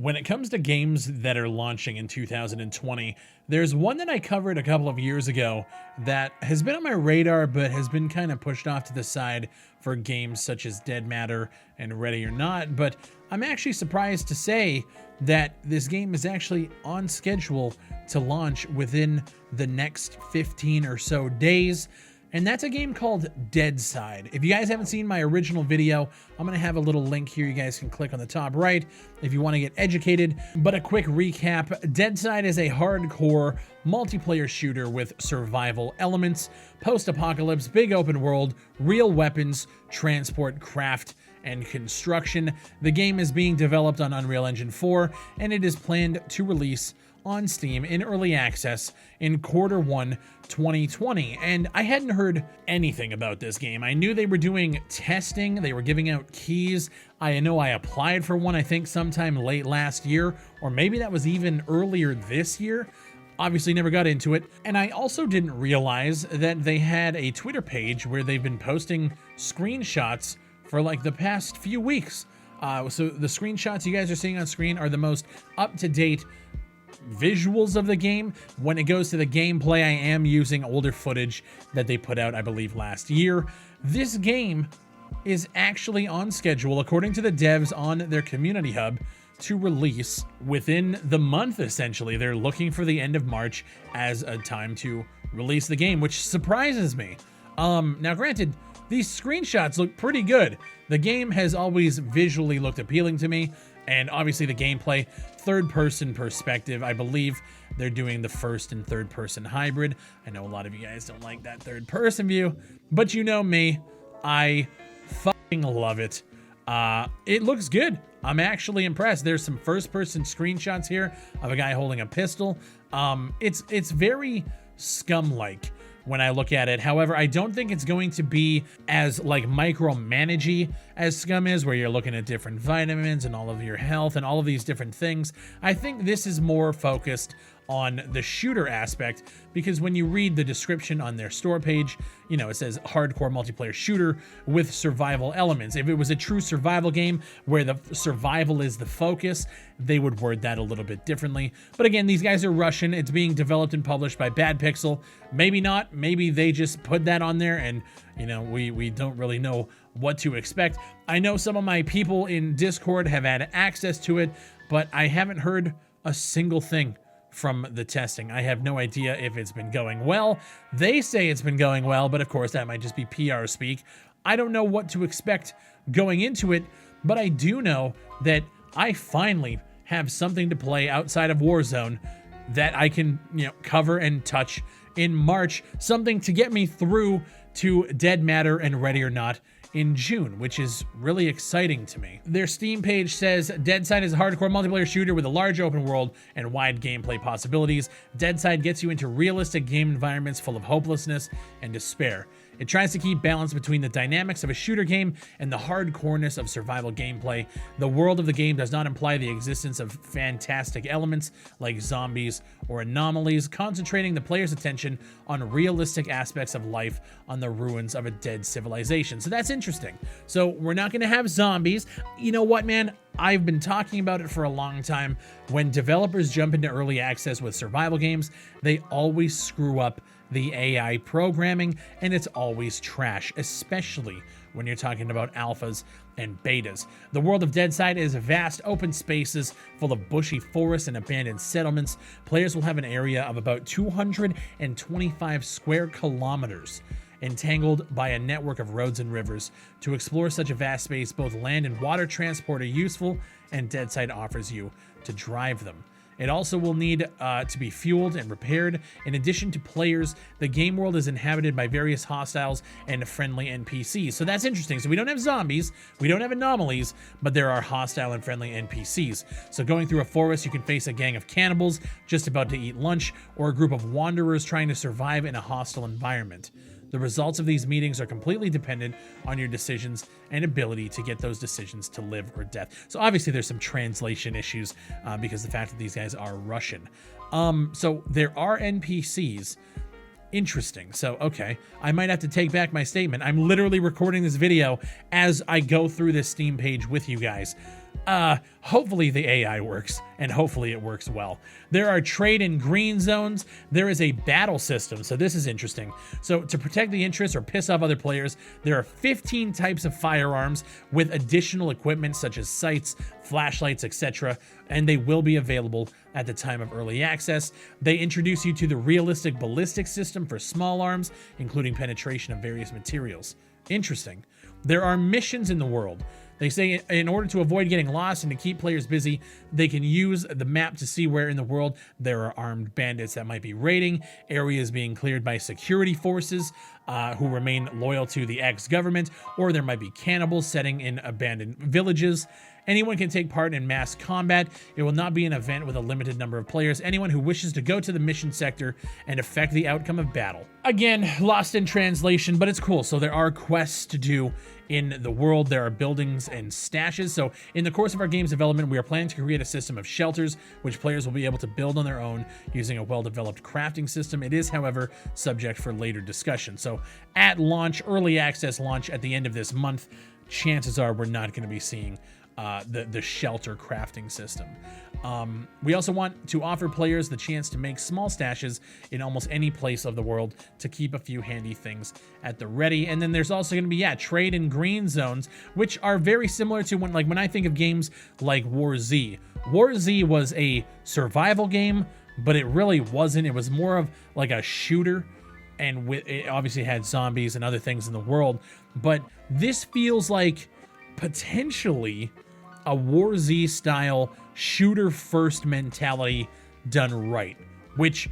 when it comes to games that are launching in 2020, there's one that I covered a couple of years ago that has been on my radar but has been kind of pushed off to the side for games such as Dead Matter and Ready or Not. But I'm actually surprised to say that this game is actually on schedule to launch within the next 15 or so days. And that's a game called Deadside. If you guys haven't seen my original video, I'm going to have a little link here you guys can click on the top right if you want to get educated. But a quick recap, Deadside is a hardcore multiplayer shooter with survival elements, post-apocalypse, big open world, real weapons, transport, craft, and construction. The game is being developed on Unreal Engine 4, and it is planned to release on Steam in early access in Q1 2020. And I hadn't heard anything about this game. I knew they were doing testing, they were giving out keys. I know I applied for one, I think sometime late last year, or maybe that was even earlier this year. Obviously never got into it. And I also didn't realize that they had a Twitter page where they've been posting screenshots for like the past few weeks. So the screenshots you guys are seeing on screen are the most up-to-date visuals of the game. When it goes to the gameplay, I am using older footage that they put out, I believe, last year. This game is actually on schedule, according to the devs on their community hub, to release within the month, essentially. They're looking for the end of March as a time to release the game, which surprises me. Now, granted, these screenshots look pretty good. The game has always visually looked appealing to me, and obviously the gameplay, third-person perspective. I believe they're doing the first and third-person hybrid. I know a lot of you guys don't like that third-person view, but you know me, I fucking love it. It looks good. I'm actually impressed. There's some first-person screenshots here of a guy holding a pistol. It's very Scum-like when I look at it. However, I don't think it's going to be as like micromanagey as Scum is, where you're looking at different vitamins and all of your health and all of these different things. I think this is more focused on the shooter aspect, because when you read the description on their store page, you know, it says hardcore multiplayer shooter with survival elements. If it was a true survival game where the survival is the focus, they would word that a little bit differently. But again, these guys are Russian. It's being developed and published by Bad Pixel. Maybe not. Maybe they just put that on there and, you know, we don't really know what to expect. I know some of my people in Discord have had access to it, but I haven't heard a single thing from the testing. I have no idea if it's been going well. They say it's been going well, but of course that might just be PR speak. I don't know what to expect going into it, but I do know that I finally have something to play outside of Warzone that I can, you know, cover and touch in March, something to get me through to Dead Matter and Ready or Not in June, which is really exciting to me. Their Steam page says, Deadside is a hardcore multiplayer shooter with a large open world and wide gameplay possibilities. Deadside gets you into realistic game environments full of hopelessness and despair. It tries to keep balance between the dynamics of a shooter game and the hardcoreness of survival gameplay. The world of the game does not imply the existence of fantastic elements like zombies or anomalies, concentrating the player's attention on realistic aspects of life on the ruins of a dead civilization. So that's interesting. So we're not going to have zombies. You know what, man? I've been talking about it for a long time. When developers jump into early access with survival games, they always screw up the AI programming, and it's always trash, especially when you're talking about alphas and betas. The world of Deadside is vast open spaces full of bushy forests and abandoned settlements. Players will have an area of about 225 square kilometers, entangled by a network of roads and rivers. To explore such a vast space, both land and water transport are useful, and Deadside offers you to drive them. It also will need to be fueled and repaired. In addition to players, the game world is inhabited by various hostiles and friendly NPCs. So that's interesting. So we don't have zombies, we don't have anomalies, but there are hostile and friendly NPCs. So going through a forest, you can face a gang of cannibals just about to eat lunch, or a group of wanderers trying to survive in a hostile environment. The results of these meetings are completely dependent on your decisions and ability to get those decisions to live or death. So obviously there's some translation issues because the fact that these guys are Russian. So there are NPCs. Interesting. So, okay, I might have to take back my statement. I'm literally recording this video as I go through this Steam page with you guys. Hopefully the AI works, and hopefully it works well. There are trade and green zones. There is a battle system, so this is interesting. So to protect the interests or piss off other players, there are 15 types of firearms with additional equipment such as sights, flashlights, etc., and they will be available at the time of early access. They introduce you to the realistic ballistic system for small arms, including penetration of various materials. Interesting. There are missions in the world. They say in order to avoid getting lost and to keep players busy, they can use the map to see where in the world there are armed bandits that might be raiding, areas being cleared by security forces who remain loyal to the ex-government, or there might be cannibals setting in abandoned villages. Anyone can take part in mass combat. It will not be an event with a limited number of players. Anyone who wishes to go to the mission sector and affect the outcome of battle. Again, lost in translation, but it's cool. So there are quests to do in the world. There are buildings and stashes. So in the course of our game's development, we are planning to create a system of shelters, which players will be able to build on their own using a well-developed crafting system. It is, however, subject for later discussion. So at launch, early access launch at the end of this month, chances are we're not going to be seeing the shelter crafting system. We also want to offer players the chance to make small stashes in almost any place of the world to keep a few handy things at the ready. And then there's also going to be, trade and green zones, which are very similar to when I think of games like War Z. War Z was a survival game, but it really wasn't. It was more of like a shooter, and it obviously had zombies and other things in the world. But this feels like potentially a War Z style shooter first mentality done right, which,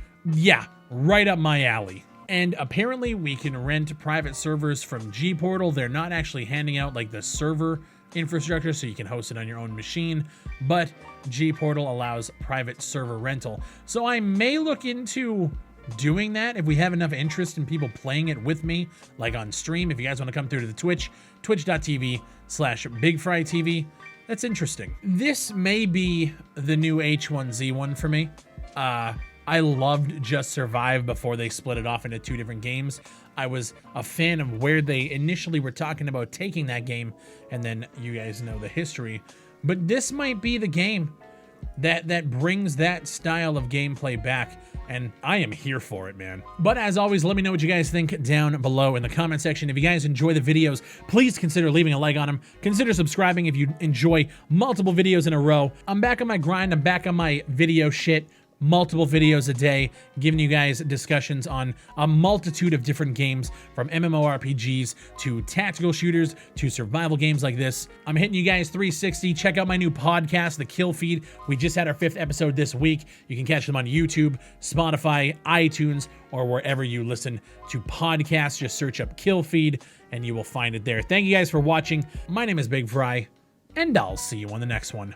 right up my alley. And apparently we can rent private servers from G-Portal. They're not actually handing out like the server infrastructure so you can host it on your own machine, but G-Portal allows private server rental. So I may look into doing that if we have enough interest in people playing it with me, like on stream. If you guys want to come through to the twitch.tv/BigfryTV, that's interesting. This may be the new H1Z1 for me. I loved Just Survive before they split it off into two different games. I was a fan of where they initially were talking about taking that game, and then you guys know the history. But this might be the game that brings that style of gameplay back, and I am here for it, man. But as always, let me know what you guys think down below in the comment section. If you guys enjoy the videos, please consider leaving a like on them. Consider subscribing if you enjoy multiple videos in a row. I'm back on my grind. I'm back on my video shit. Multiple videos a day, giving you guys discussions on a multitude of different games, from MMORPGs to tactical shooters to survival games like this. I'm hitting you guys 360. Check out my new podcast, The Kill Feed. We just had our 5th episode this week. You can catch them on YouTube, Spotify, iTunes, or wherever you listen to podcasts. Just search up Kill Feed and you will find it there. Thank you guys for watching. My name is Big Fry, and I'll see you on the next one.